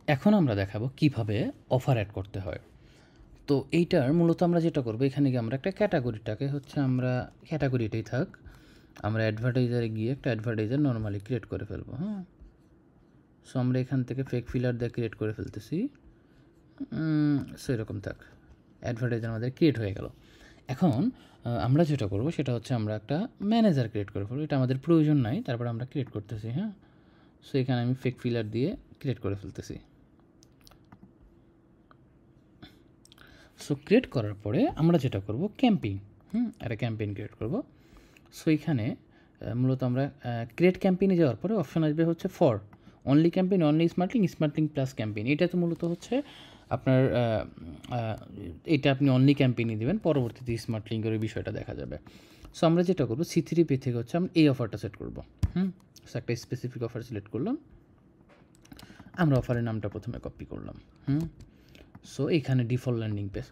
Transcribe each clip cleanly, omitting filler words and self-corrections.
এখন আমরা দেখাবো কিভাবে অফার অ্যাড করতে হয়। তো এইটার মূলত আমরা যেটা করবো, এখানে গিয়ে আমরা একটা ক্যাটাগরিটাকে হচ্ছে আমরা ক্যাটাগরিটাই থাক, আমরা অ্যাডভার্টাইজারে গিয়ে একটা অ্যাডভার্টাইজার নর্মালি ক্রিয়েট করে ফেলবো। হ্যাঁ, সো আমরা এখান থেকে ফেক ফিলার দিয়ে ক্রিয়েট করে ফেলতেছি। সো এরকম থাক, অ্যাডভার্টাইজার আমাদের ক্রিয়েট হয়ে গেল। এখন আমরা যেটা করবো সেটা হচ্ছে আমরা একটা ম্যানেজার ক্রিয়েট করে ফেলবো। এটা আমাদের প্রয়োজন নাই, তারপর আমরা ক্রিয়েট করতেছি। হ্যাঁ, সো এখানে আমি ফেক ফিলার দিয়ে ক্রিয়েট করে ফেলতেছি। সো ক্রিয়েট করার পরে আমরা যেটা করব ক্যাম্পেইন, একটা ক্যাম্পেইন ক্রিয়েট করব। সো এখানে মূলত আমরা ক্রিয়েট ক্যাম্পেইনে যাওয়ার পরে অপশন আসবে হচ্ছে for only campaign, only smart link plus campaign. এটা তো মূলত হচ্ছে আপনার এটা আপনি অনলি ক্যাম্পেইনই দেবেন, পরবর্তীতে স্মার্ট লিঙ্কের ওই বিষয়টা দেখা যাবে। সো আমরা যেটা করবো C3 পে থেকে হচ্ছে আমরা এই অফারটা সেট করবো। সো একটা স্পেসিফিক অফার সিলেক্ট করলাম, আমরা অফারের নামটা প্রথমে কপি করলাম। সো এখানে ডিফল্ট ল্যান্ডিং পেজ।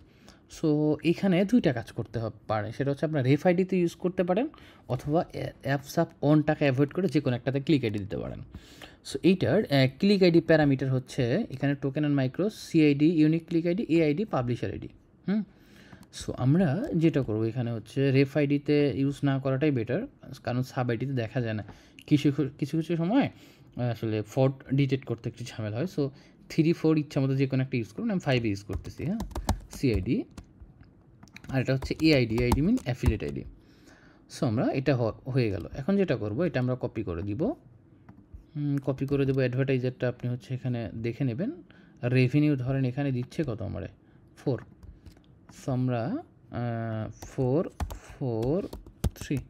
সো এখানে দুইটা কাজ করতে পারে, সেটা হচ্ছে আপনার রেফ আইডিতে ইউজ করতে পারেন, অথবা অ্যাপস আপ অনটাকে অ্যাভয়েড করে যে কোনো একটাতে ক্লিক আইডি দিতে পারেন। সো এইটার ক্লিক আইডি প্যারামিটার হচ্ছে এখানে token and micro, CID, unique click ID, AID, publisher ID. So আমরা যেটা করবো এখানে হচ্ছে রেফ আইডিতে ইউজ না করাটাই বেটার, কারণ সাব আইডিতে দেখা যায় না, কিছু কিছু কিছু সময় আসলে ফল্ট ডিটেক্ট করতে একটু ঝামেলা হয়। সো 3, 4 ইচ্ছা মতো যে কোনো একটা ইউজ করুন, আমি 5 ইউজ করতেছি। হ্যাঁ, সিআইডি, আর এটা হচ্ছে এআইডি, আইডি মিন অ্যাফিলিয়েট আইডি। সো আমরা এটা হয়ে গেল। এখন যেটা করব এটা আমরা কপি করে দিব, অ্যাডভার্টাইজারটা আপনি হচ্ছে এখানে দেখে নেবেন। রেভিনিউ ধরেন এখানে দিচ্ছে কত আমারে 4। সো আমরা 443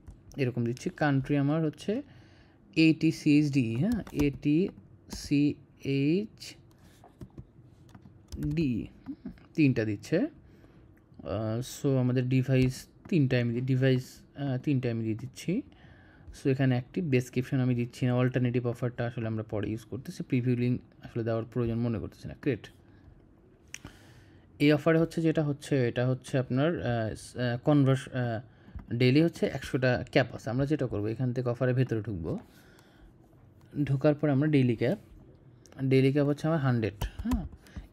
এরকম দিচ্ছি। কান্ট্রি আমার হচ্ছে ATCHD, হ্যাঁ, ATCHD 3টা দিচ্ছে। সো আমাদের ডিভাইস 3টা আমি দিয়ে দিচ্ছি। সো এখানে একটি ডেসক্রিপশন আমি দিচ্ছি না, অল্টারনেটিভ অফারটা আসলে আমরা পরে ইউজ করতেছি, প্রিভিউ লিঙ্ক আসলে দেওয়ার প্রয়োজন মনে করতেছি না। গ্রেট। এই অফারে হচ্ছে যেটা হচ্ছে এটা হচ্ছে আপনার ডেইলি হচ্ছে 100টা ক্যাপ আছে। আমরা যেটা করবো এখান থেকে অফারের ভেতরে ঢুকবো, ঢোকার পরে আমরা ডেইলি ক্যাপ হচ্ছে আমার 100। হ্যাঁ,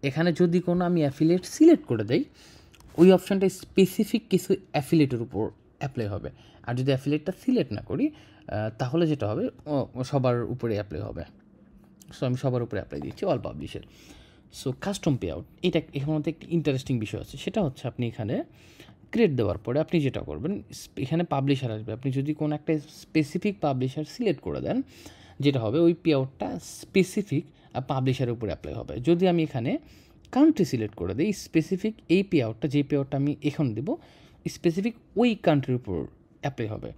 এখানে যদি কোনো আমি অ্যাফিলিয়েট সিলেক্ট করে দেই, ওই অপশানটা স্পেসিফিক কিছু অ্যাফিলিয়েটের উপর অ্যাপ্লাই হবে। আর যদি অ্যাফিলিয়েটটা সিলেক্ট না করি, তাহলে যেটা হবে সবার উপরে অ্যাপ্লাই হবে। সো আমি সবার উপরে অ্যাপ্লাই দিচ্ছি, অল পাবলিশের। সো কাস্টম পে আউট, এটা এখানে মধ্যে একটি ইন্টারেস্টিং বিষয় আছে, সেটা হচ্ছে আপনি এখানে ক্রিয়েট দেওয়ার পরে আপনি যেটা করবেন, এখানে পাবলিশার আসবে। আপনি যদি কোনো একটা স্পেসিফিক পাবলিশার সিলেক্ট করে দেন, যেটা হবে ওই পে আউটটা স্পেসিফিক পাবলিশারের উপরে অ্যাপ্লাই হবে। যদি আমি এখানে কান্ট্রি সিলেক্ট করে দিই, স্পেসিফিক এই পে আউটটা, যে পে আউটটা আমি এখন দেবো, স্পেসিফিক ওই কান্ট্রির উপর অ্যাপ্লাই হবে।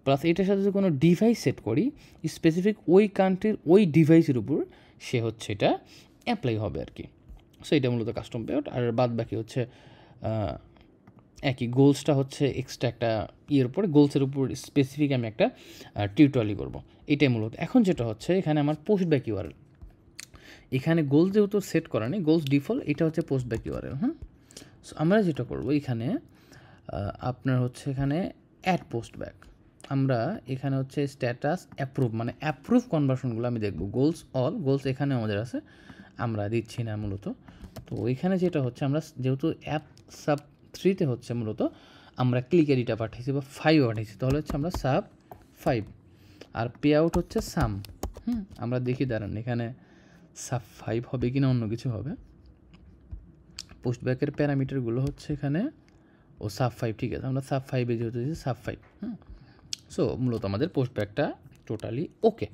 প্লাস এটার সাথে যদি কোনো ডিভাইস সেট করি, স্পেসিফিক ওই কান্ট্রির ওই ডিভাইসের উপর সে হচ্ছে এটা অ্যাপ্লাই হবে আর কি। সো এটা মূলত কাস্টম পে আউট। আর বাদ বাকি হচ্ছে একই। গোলসটা হচ্ছে এক্সট্রা একটা ইয়ের উপরে, গোলসের উপর স্পেসিফিক আমি একটা টিউটোরিয়াল করবো, এটাই মূলত। এখন যেটা হচ্ছে এখানে আমার পোস্ট ব্যাক ইউআরএল, এখানে গোলস যেহেতু সেট করা নেই, গোলস ডিফল্ট, এটা হচ্ছে পোস্ট ব্যাক ইউআরএল। সো আমরা যেটা করবো এখানে আপনার হচ্ছে এখানে অ্যাড পোস্ট ব্যাক, আমরা এখানে হচ্ছে স্ট্যাটাস অ্যাপ্রুভ, মানে অ্যাপ্রুভ কনভার্সনগুলো আমি দেখবো। গোলস অল, গোলস এখানে আমাদের আছে, আমরা দিচ্ছি না মূলত। তো এখানে যেটা হচ্ছে আমরা যেহেতু অ্যাপ সাব 3তে হচ্ছে মূলত আমরা ক্লিক এডিটা পাঠিয়েছি বা 5 পাঠিয়েছি, তাহলে হচ্ছে আমরা সাব 5। আর পে আউট হচ্ছে সাম। আমরা দেখি, দাঁড়ান এখানে সাব 5 হবে কি না অন্য কিছু হবে। পোস্ট ব্যাকের প্যারামিটারগুলো হচ্ছে এখানে সাব 5, ঠিক আছে, আমরা সাব 5-এ যেহেতু সাব 5। সো মূলত আমাদের পোস্ট ব্যাকটা টোটালি ওকে।